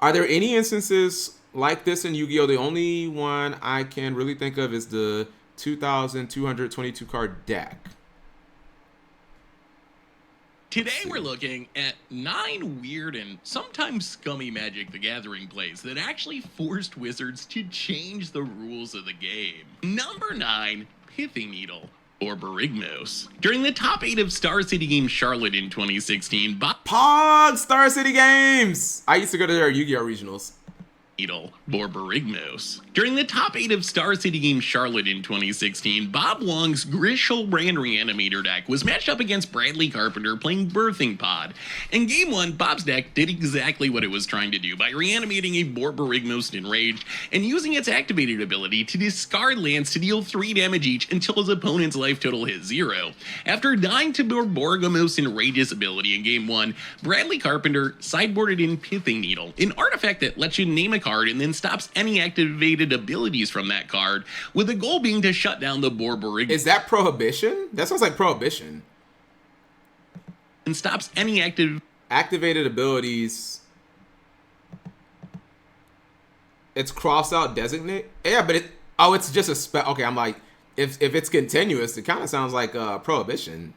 Are there any instances like this in Yu-Gi-Oh? The only one I can really think of is the 2,222 card deck. Today we're looking at 9 weird and sometimes scummy Magic the Gathering plays that actually forced Wizards to change the rules of the game. Number 9, Pithing Needle, or Barigmos. During the top 8 of Star City Games Charlotte in 2016, Pog Star City Games! I used to go to their Yu-Gi-Oh! Regionals. Needle, or Barigmos. During the top 8 of Star City Games Charlotte in 2016, Bob Wong's Grishel Brand Reanimator deck was matched up against Bradley Carpenter playing Birthing Pod. In Game 1, Bob's deck did exactly what it was trying to do by reanimating a Borborygmos Enraged and using its activated ability to discard lands to deal 3 damage each until his opponent's life total hit 0. After dying to Borborygmos Enrage's ability in Game 1, Bradley Carpenter sideboarded in Pithing Needle, an artifact that lets you name a card and then stops any activated abilities from that card, with the goal being to shut down the Borborygmos. Is that Prohibition? That sounds like Prohibition. And stops any activated abilities. It's cross out designate. Yeah, but it's just a spell. Okay, I'm like, if it's continuous, it kind of sounds like Prohibition.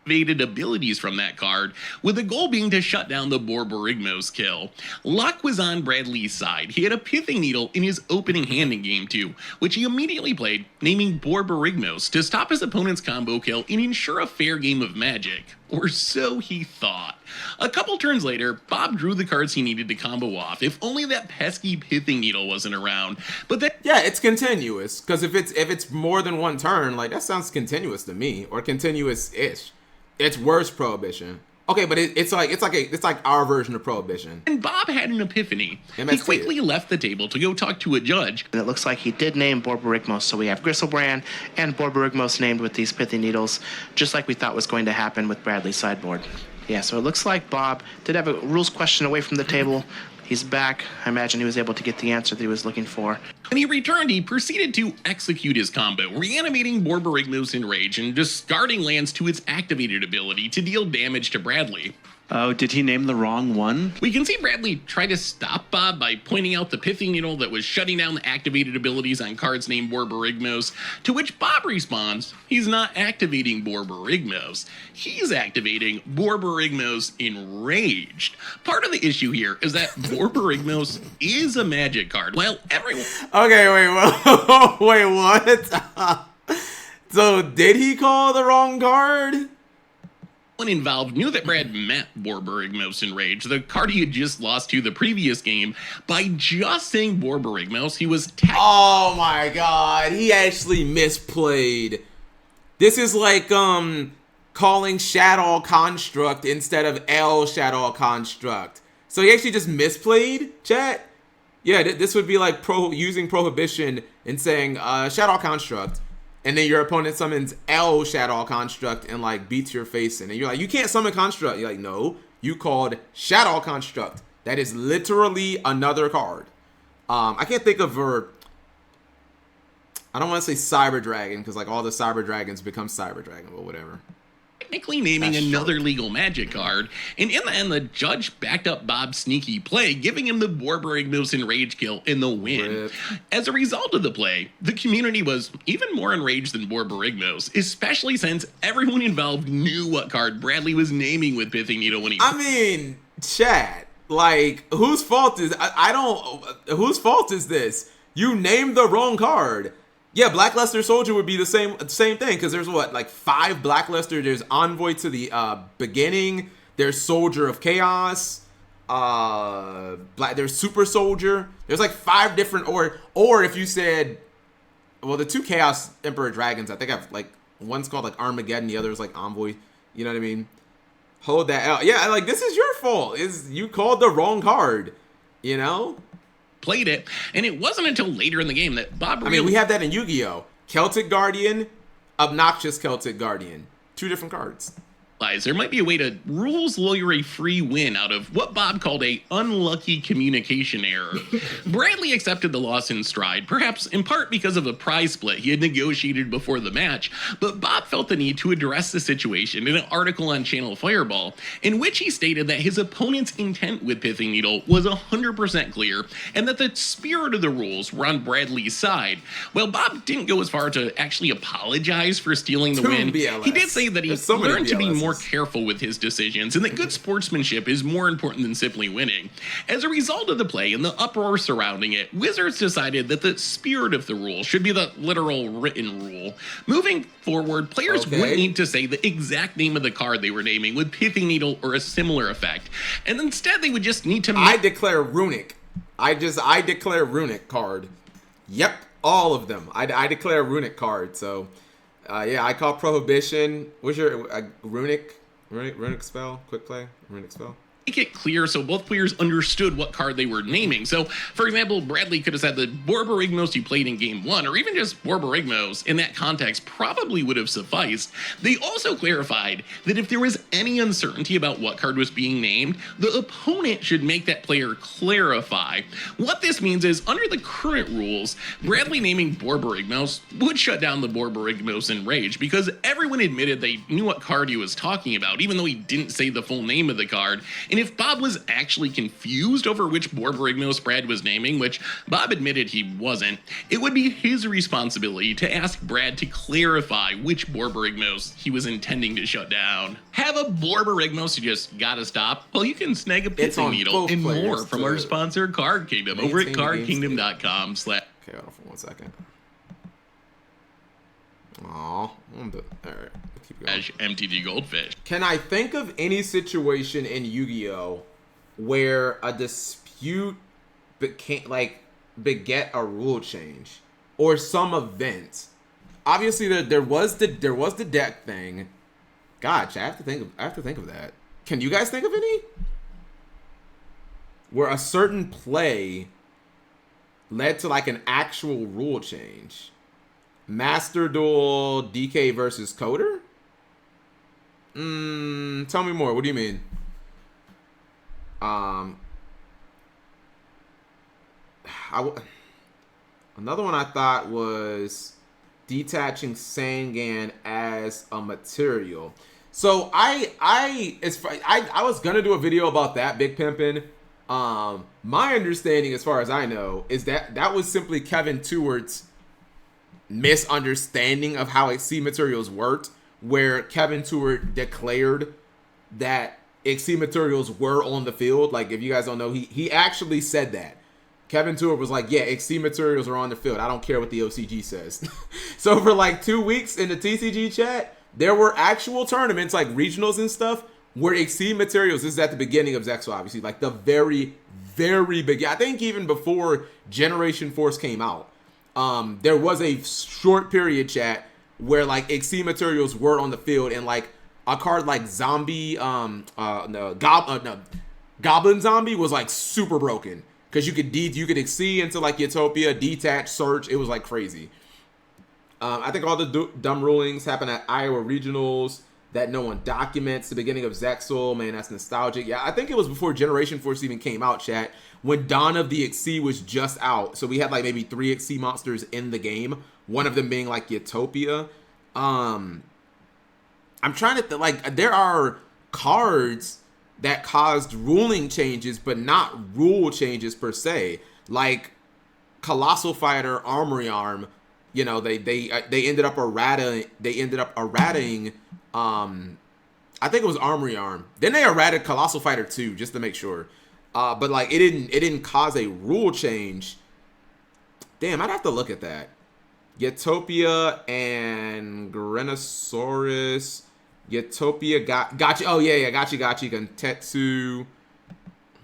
Activated abilities from that card, with the goal being to shut down the Borborygmos kill. Luck was on Bradley's side. He had a Pithing Needle in his opening hand in Game 2, which he immediately played, naming Borborygmos to stop his opponent's combo kill and ensure a fair game of Magic. Or so he thought. A couple turns later, Bob drew the cards he needed to combo off, if only that pesky Pithing Needle wasn't around. But then, yeah, it's continuous, because if it's more than one turn, like, that sounds continuous to me, or continuous-ish. It's worse Prohibition. Okay, but it's like our version of Prohibition. And Bob had an epiphany. MST. He quickly left the table to go talk to a judge. And it looks like he did name Borborygmos, so we have Gristlebrand and Borborygmos named with these Pithing Needles, just like we thought was going to happen with Bradley's sideboard. Yeah, so it looks like Bob did have a rules question away from the table. He's back. I imagine he was able to get the answer that he was looking for. When he returned, he proceeded to execute his combo, reanimating Borborygmos Enrage and discarding lands to its activated ability to deal damage to Bradley. Oh, did he name the wrong one? We can see Bradley try to stop Bob by pointing out the Pithing Needle that was shutting down the activated abilities on cards named Borborygmos, to which Bob responds, he's not activating Borborygmos, he's activating Borborygmos Enraged. Part of the issue here is that Borborygmos is a Magic card, while everyone... Okay, wait, what? So, did he call the wrong card? Involved knew that Brad meant Borborygmos Enraged, the card he had just lost to the previous game. By just saying Borborygmos, he was oh my god, he actually misplayed. This is like calling Shadow Construct instead of L Shadow Construct. So he actually just misplayed, chat? Yeah, this would be like using Prohibition and saying Shadow Construct. And then your opponent summons L Shadow Construct and, like, beats your face in. And you're like, you can't summon Construct. You're like, no, you called Shadow Construct. That is literally another card. I can't think of I don't want to say Cyber Dragon, because, like, all the Cyber Dragons become Cyber Dragon, but whatever. Technically naming another legal Magic card, and in the end, the judge backed up Bob's sneaky play, giving him the Borborygmos Enrage kill in the win. Rip. As a result of the play, the community was even more enraged than Borborygmos, especially since everyone involved knew what card Bradley was naming with Pithing Needle when he... I mean, chat, like, whose fault is... whose fault is this? You named the wrong card. Yeah, Blackluster Soldier would be the same thing, because there's what, like 5 Blackluster. There's Envoy to the Beginning. There's Soldier of Chaos. There's Super Soldier. There's like 5 different, or if you said, well, the 2 Chaos Emperor Dragons, I think I've like, one's called like Armageddon, the other's like Envoy. You know what I mean? Hold that out. Yeah, like, this is your fault. You called the wrong card, you know? Played it, and it wasn't until later in the game that Bob... I mean, we have that in Yu-Gi-Oh! Celtic Guardian, Obnoxious Celtic Guardian. 2 different cards. there might be a way to rules lawyer a free win out of what Bob called a unlucky communication error. Bradley accepted the loss in stride, perhaps in part because of a prize split he had negotiated before the match, but Bob felt the need to address the situation in an article on Channel Fireball, in which he stated that his opponent's intent with Pithing Needle was 100% clear, and that the spirit of the rules were on Bradley's side. Well, Bob didn't go as far to actually apologize for stealing the win. BLS. He did say that he There's so many learned to be more BLSs. careful with his decisions and that good sportsmanship is more important than simply winning. As a result of the play and the uproar surrounding it, Wizards decided that the spirit of the rule should be the literal written rule. Moving forward, players wouldn't need to say the exact name of the card they were naming with Pithing Needle or a similar effect, and instead they would just need to I declare runic. I declare runic card. Yep, all of them. I declare runic card. So, yeah, I call prohibition. What's your runic spell? Quick play. Runic spell. make it clear so both players understood what card they were naming. So, for example, Bradley could have said the Borborygmos you played in Game 1, or even just Borborygmos in that context probably would have sufficed. They also clarified that if there was any uncertainty about what card was being named, the opponent should make that player clarify. What this means is, under the current rules, Bradley naming Borborygmos would shut down the Borborygmos in Rage, because everyone admitted they knew what card he was talking about, even though he didn't say the full name of the card. And if Bob was actually confused over which Borborygmos Brad was naming, which Bob admitted he wasn't, it would be his responsibility to ask Brad to clarify which Borborygmos he was intending to shut down. Have a Borborygmos you just gotta stop? Well, you can snag a Pithing Needle and more from our sponsor Card Kingdom over at cardkingdom.com/. Okay, hold on for 1 second. Aw, alright, keep going. MTG Goldfish. Can I think of any situation in Yu-Gi-Oh where a dispute beget a rule change or some event? Obviously, there was the deck thing. Gosh, I have to think of that. Can you guys think of any where a certain play led to like an actual rule change? Master Duel DK versus Coder? Tell me more. What do you mean? Another one I thought was detaching Sangan as a material. So I was gonna do a video about that, Big Pimpin'. My understanding, as far as I know, is that was simply Kevin Tewart's misunderstanding of how XC materials worked, where Kevin Tewart declared that XC materials were on the field. Like, if you guys don't know, he actually said that. Kevin Tewart was like, yeah, XC materials are on the field. I don't care what the OCG says. So for like 2 weeks in the TCG chat, there were actual tournaments, like regionals and stuff, where XC materials, this is at the beginning of Zexo, obviously, like the very, very big. I think even before Generation Force came out, there was a short period, chat, where like XC materials were on the field, and like a card like Zombie, Goblin Zombie was like super broken, because you could XC into like Utopia, detach, search. It was like crazy. I think all the dumb rulings happened at Iowa regionals that no one documents. The beginning of Zexal, man, that's nostalgic. Yeah, I think it was before Generation Force even came out, chat, when Dawn of the XC was just out. So we had like maybe 3 XC monsters in the game, one of them being like Utopia. I'm trying to like, there are cards that caused ruling changes, but not rule changes per se. Like Colossal Fighter, Armory Arm, you know, they ended up errating. I think it was Armory Arm. Then they errated Colossal Fighter 2, just to make sure. But like it didn't cause a rule change. Damn, I'd have to look at that. Utopia and Grenosaurus. Utopia got you. Oh yeah, got you. Gentetsu.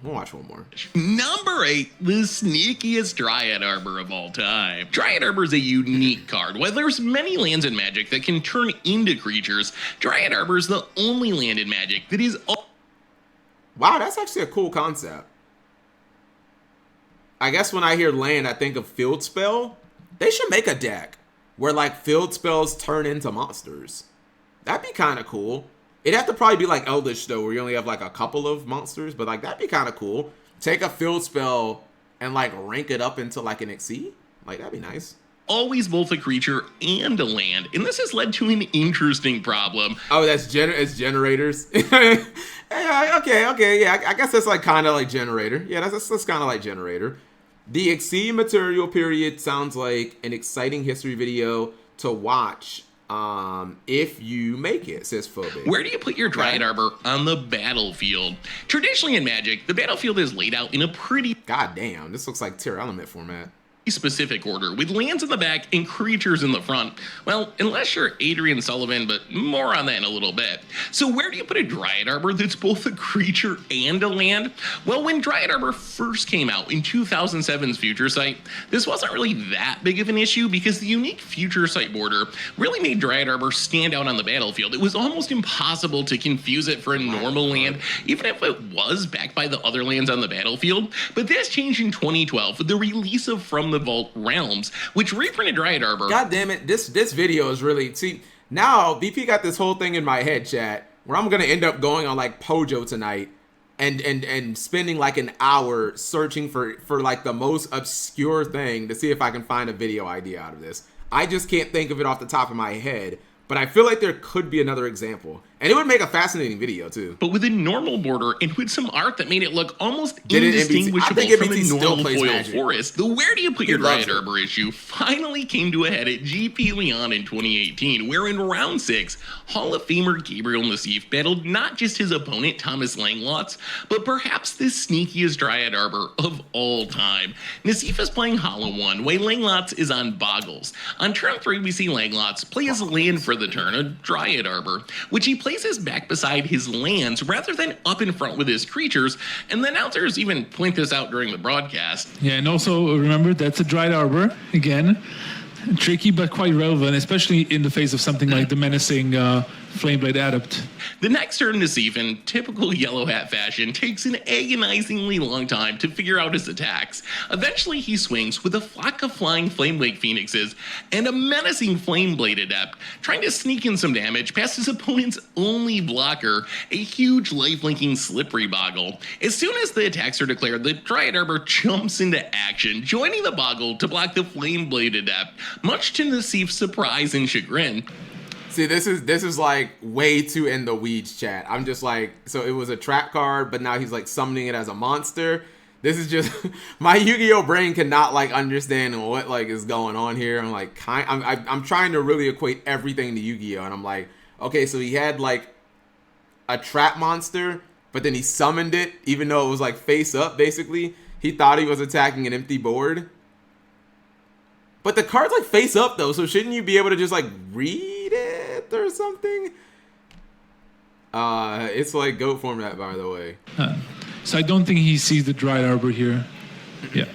We'll watch one more. Number 8, the sneakiest Dryad Arbor of all time. Dryad Arbor is a unique card. While there's many lands in Magic that can turn into creatures, Dryad Arbor is the only land in Magic that is... Wow, that's actually a cool concept. I guess when I hear land, I think of Field Spell. They should make a deck where like Field Spells turn into monsters. That'd be kind of cool. It'd have to probably be like Eldish though, where you only have like a couple of monsters, but like that'd be kind of cool. Take a field spell and like rank it up into like an Exceed. Like that'd be nice. Always both a creature and a land, and this has led to an interesting problem. Oh, it's generators. Yeah, okay, yeah. I guess that's like kind of like generator. Yeah, that's kind of like generator. The Exceed material period sounds like an exciting history video to watch. If you make it, says Phobic. Where do you put your Dryad Arbor on the battlefield? Traditionally in Magic, the battlefield is laid out in a pretty God damn, this looks like Tier Element format. specific order, with lands in the back and creatures in the front. Well, unless you're Adrian Sullivan, but more on that in a little bit. So where do you put a Dryad Arbor that's both a creature and a land? Well, when Dryad Arbor first came out in 2007's Future Sight, this wasn't really that big of an issue because the unique Future Sight border really made Dryad Arbor stand out on the battlefield. It was almost impossible to confuse it for a normal land, even if it was backed by the other lands on the battlefield. But this changed in 2012 with the release of From the Vault Realms, which reprinted Dryad Arbor. God damn it, this video is really... See, now BP got this whole thing in my head, chat, where I'm going to end up going on like Pojo tonight and spending like an hour searching for like the most obscure thing to see if I can find a video idea out of this. I just can't think of it off the top of my head, but I feel like there could be another example. And it would make a fascinating video, too. But with a normal border and with some art that made it look almost Did it indistinguishable NBC? from a still normal plays foil Magic. forest, the Where Do You Put Your loves Dryad it. Arbor issue finally came to a head at GP Leon in 2018, where in round 6, Hall of Famer Gabriel Nassif battled not just his opponent Thomas Langlots, but perhaps the sneakiest Dryad Arbor of all time. Nassif is playing Hollow 1, while Langlots is on Boggles. On turn 3, we see Langlots play his land for the turn, a Dryad Arbor, which he places back beside his lands rather than up in front with his creatures, and the announcers even point this out during the broadcast. Yeah, and also remember that's a Dryad Arbor again. Tricky but quite relevant, especially in the face of something like the menacing Flameblade Adept. The next turn, Nassif, in typical Yellow Hat fashion, takes an agonizingly long time to figure out his attacks. Eventually, he swings with a flock of flying Flameblade Phoenixes and a menacing Flameblade Adept, trying to sneak in some damage past his opponent's only blocker, a huge lifelinking Slippery Boggle. As soon as the attacks are declared, the Dryad Arbor jumps into action, joining the Boggle to block the Flameblade Adept, much to Nassif's surprise and chagrin. See, this is like way too in the weeds, chat. I'm just like, so it was a trap card, but now he's like summoning it as a monster. This is just my Yu-Gi-Oh brain cannot like understand what like is going on here. I'm like, I'm trying to really equate everything to Yu-Gi-Oh, and I'm like, okay, so he had like a trap monster, but then he summoned it, even though it was like face up. Basically, he thought he was attacking an empty board. But the card's like face up though, so shouldn't you be able to just like read it or something? It's like GOAT format, by the way. So I don't think he sees the Dryad Arbor here. Yeah.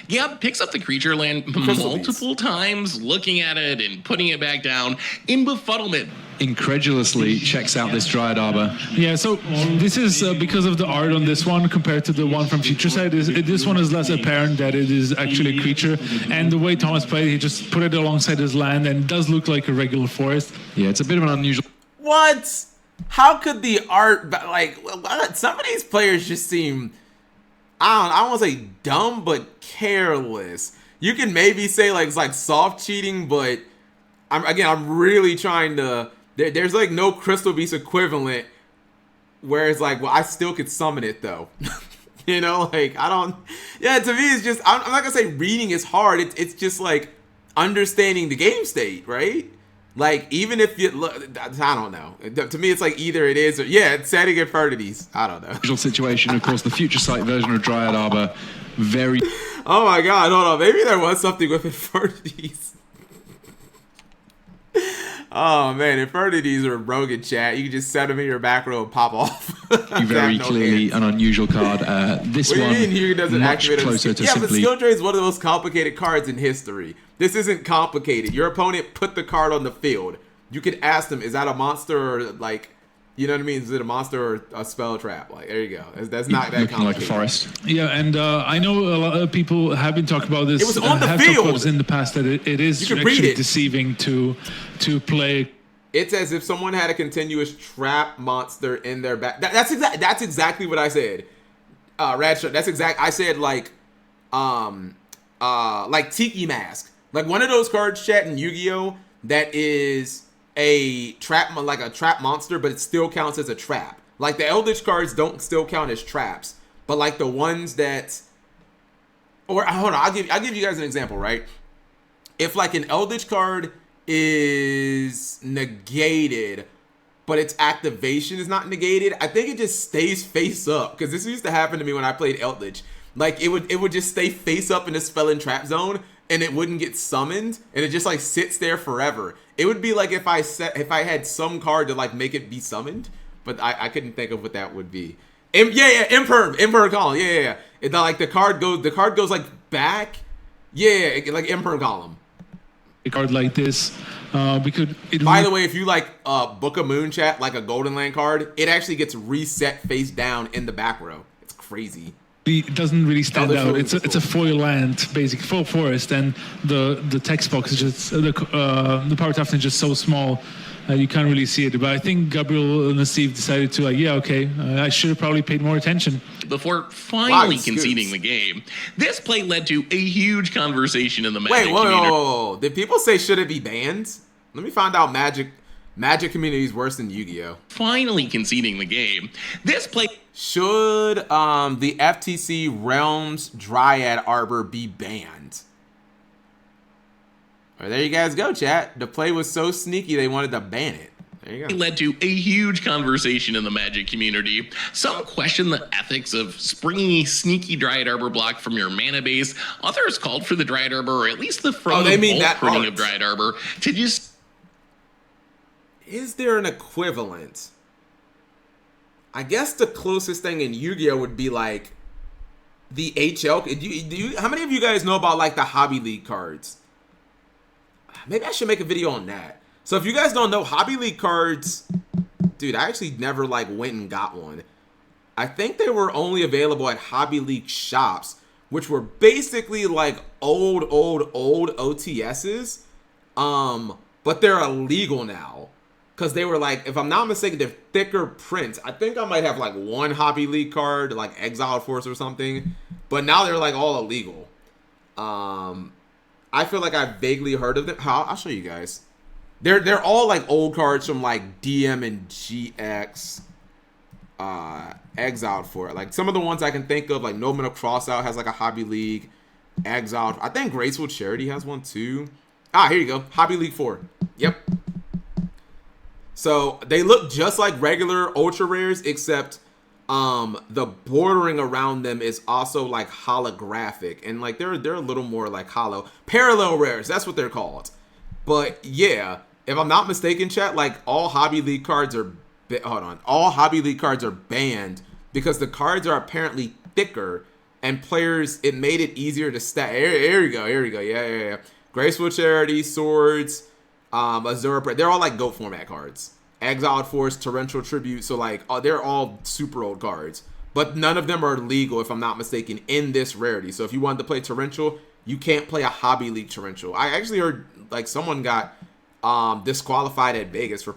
Yeah, picks up the creature land multiple times, looking at it and putting it back down in befuddlement. Incredulously checks out this Dryad Arbor. Yeah, so this is because of the art on this one compared to the one from Future Sight. This one is less apparent that it is actually a creature. And the way Thomas played, he just put it alongside his land and it does look like a regular forest. Yeah, it's a bit of an unusual... What? How could the art, like, some of these players just seem, I don't want to say dumb, but careless. You can maybe say like it's like soft cheating, but I'm really trying to, there's like no Crystal Beast equivalent where it's like, well, I still could summon it though. You know, like to me it's just, I'm not gonna say reading is hard. It's just like understanding the game state, right? Like, even if you look, I don't know. To me, it's like either it is or, yeah, it's setting infirmities. I don't know. Usual situation, of course, the Future Sight version of Dryad Arbor, very... Oh my god, hold on. Maybe there was something with infirmities. Oh man, infirmities are broken, chat. You can just set them in your back row and pop off. Very clearly an unusual card. This what do one, you mean Hugo doesn't much activate closer to yeah, simply... but Skill Drain is one of the most complicated cards in history. This isn't complicated. Your opponent put the card on the field. You could ask them, is that a monster or like, you know what I mean? Is it a monster or a spell trap? Like, there you go. That's not that looking complicated. like a forest. Yeah, and I know a lot of people have been talking about this. It was on the have talked about field. this in the past that it is You can read actually it. deceiving to play It's as if someone had a continuous trap monster in their back. That's exactly what I said. Radshot. That's exact. I said like Tiki Mask, like one of those cards, chat in Yu-Gi-Oh, that is a trap, like a trap monster, but it still counts as a trap. Like the Eldritch cards don't still count as traps, but like the ones that, or hold on, I'll give you guys an example, right? If like an Eldritch card is negated, but its activation is not negated, I think it just stays face up, because this used to happen to me when I played Eldritch. Like it would just stay face up in the spell and trap zone, and it wouldn't get summoned, and it just like sits there forever. It would be like if I had some card to like make it be summoned, but I couldn't think of what that would be. Imperm column. Yeah. Like the card goes like back. Yeah, like Imperm column. A card like this, because it. By the way, if you like Book of Moon, chat, like a Golden Land card, it actually gets reset face down in the back row. It's crazy. It doesn't really stand out. It's cool. a foil land, basically foil forest, and the text box is just the power toughness is just so small. You can't really see it, but I think Gabriel and Steve decided to I should have probably paid more attention. Before finally Wow, conceding the game. This play led to a huge conversation in the Magic Wait, community. whoa. Did people say should it be banned? Let me find out. Magic community is worse than Yu-Gi-Oh. Finally conceding the game. This play Should the FTC Realms Dryad Arbor be banned? Well, there you guys go, chat. The play was so sneaky they wanted to ban it. There you go. led to a huge conversation in the Magic community. Some question the ethics of springy, sneaky Dryad Arbor block from your mana base. Others called for the Dryad Arbor, or at least the from the bulk printing of Dryad Arbor, to just... Is there an equivalent? I guess the closest thing in Yu-Gi-Oh would be like the HL. How many of you guys know about like the Hobby League cards? Maybe I should make a video on that. So if you guys don't know, Hobby League cards, dude, I actually never like went and got one. I think they were only available at Hobby League shops, which were basically like old OTSs. But they're illegal now. Because they were like, if I'm not mistaken, they're thicker prints. I think I might have like one Hobby League card, like Exiled Force or something. But now they're like all illegal. I feel like I vaguely heard of them. I'll show you guys. They're all like old cards from like DM and GX. Exiled Force. Like some of the ones I can think of, like No Mana Crossout has like a Hobby League. Exiled. I think Graceful Charity has one too. Here you go. Hobby League 4. Yep. So they look just like regular ultra rares, except the bordering around them is also like holographic, and like they're a little more like hollow. Parallel rares, that's what they're called. But yeah, if I'm not mistaken, chat, like all Hobby League cards are all Hobby League cards are banned because the cards are apparently thicker, and players, it made it easier to stack. Here you go. Yeah. Graceful Charity, Swords. Azura, they're all like GOAT format cards. Exiled Force, Torrential Tribute, so like they're all super old cards. But none of them are legal, if I'm not mistaken, in this rarity. So if you wanted to play Torrential, you can't play a Hobby League Torrential. I actually heard like someone got disqualified at Vegas for